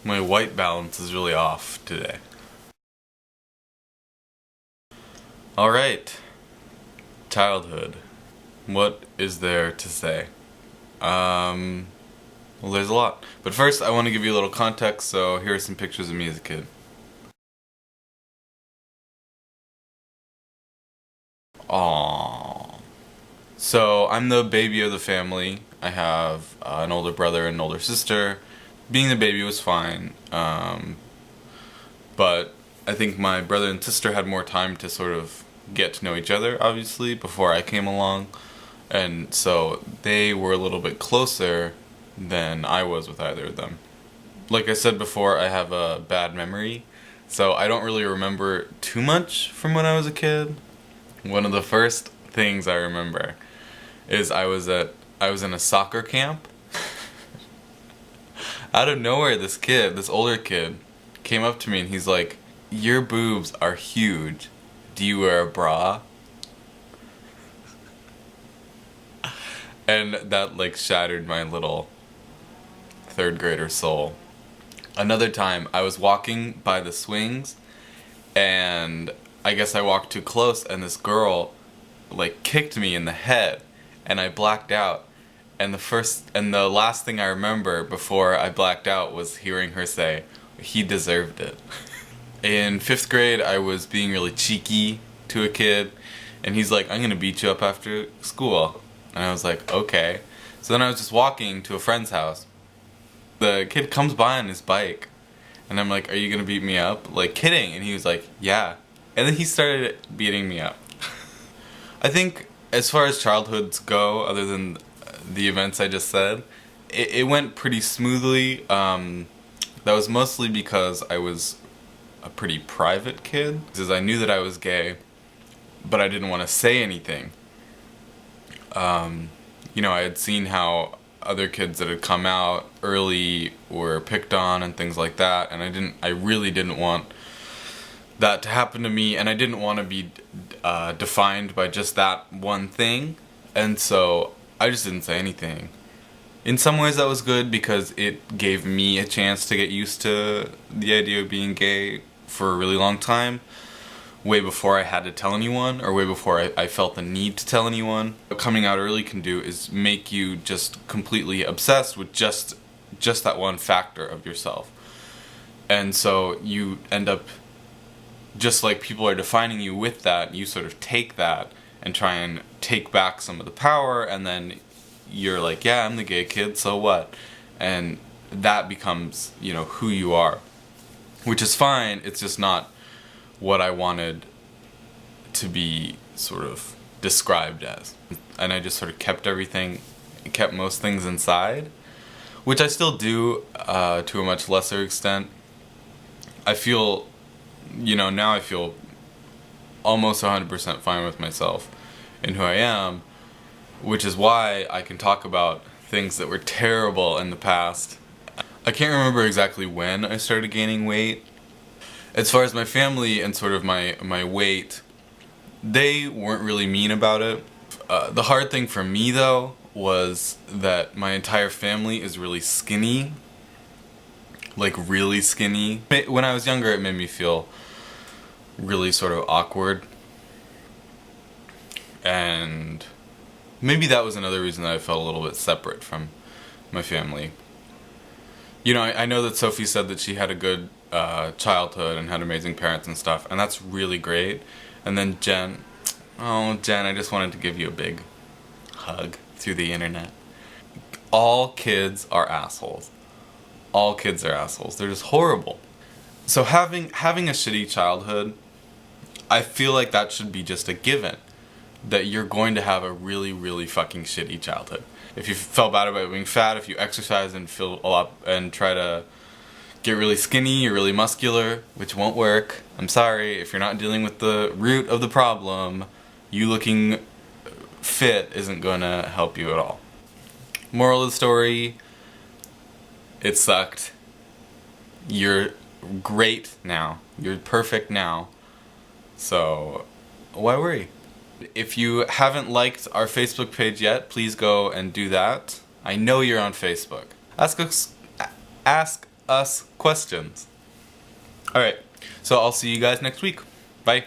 My white balance is really off today. Alright, childhood. What is there to say? Well, there's a lot. But first, I want to give you a little context, so here are some pictures of me as a kid. Aww. So, I'm the baby of the family. I have an older brother and an older sister. Being the baby was fine, but I think my brother and sister had more time to sort of get to know each other, obviously, before I came along. And so they were a little bit closer than I was with either of them. Like I said before, I have a bad memory, so I don't really remember too much from when I was a kid. One of the first things I remember is I was in a soccer camp. Out of nowhere, this older kid, came up to me and he's like, "Your boobs are huge. Do you wear a bra?" And that like shattered my little third grader soul. Another time, I was walking by the swings, and I guess I walked too close, and this girl like kicked me in the head, and I blacked out. And the last thing I remember before I blacked out was hearing her say, "He deserved it." In 5th grade, I was being really cheeky to a kid, and he's like, "I'm gonna beat you up after school." And I was like, "Okay." So then I was just walking to a friend's house. The kid comes by on his bike, and I'm like, "Are you gonna beat me up?" Like, kidding. And he was like, "Yeah." And then he started beating me up. I think as far as childhoods go, other than the events I just said, it went pretty smoothly. That was mostly because I was a pretty private kid, because I knew that I was gay, but I didn't want to say anything. I had seen how other kids that had come out early were picked on and things like that, and I really didn't want that to happen to me, and I didn't want to be defined by just that one thing, and so I just didn't say anything. In some ways that was good because it gave me a chance to get used to the idea of being gay for a really long time, way before I had to tell anyone, or way before I felt the need to tell anyone. What coming out early can do is make you just completely obsessed with just that one factor of yourself. And so you end up, just like people are defining you with that, you sort of take that and try and take back some of the power, and then you're like, "Yeah, I'm the gay kid, so what?" And that becomes, who you are. Which is fine, it's just not what I wanted to be sort of described as. And I just sort of kept most things inside, which I still do to a much lesser extent. I feel, now I feel almost 100% fine with myself and who I am, which is why I can talk about things that were terrible in the past. I can't remember exactly when I started gaining weight. As far as my family and sort of my weight, they weren't really mean about it. The hard thing for me, though, was that my entire family is really skinny. Like, really skinny. When I was younger, it made me feel really sort of awkward. And maybe that was another reason that I felt a little bit separate from my family. I know that Sophie said that she had a good childhood and had amazing parents and stuff, and that's really great. And then Jen, I just wanted to give you a big hug through the internet. All kids are assholes. All kids are assholes. They're just horrible. So having a shitty childhood, I feel like that should be just a given. That you're going to have a really, really fucking shitty childhood. If you felt bad about being fat, if you exercise and feel a lot and try to get really skinny or really muscular, which won't work. I'm sorry, if you're not dealing with the root of the problem, you looking fit isn't gonna help you at all. Moral of the story, it sucked. You're great now. You're perfect now. So, why worry? If you haven't liked our Facebook page yet, please go and do that. I know you're on Facebook. Ask us questions. Alright, so I'll see you guys next week. Bye.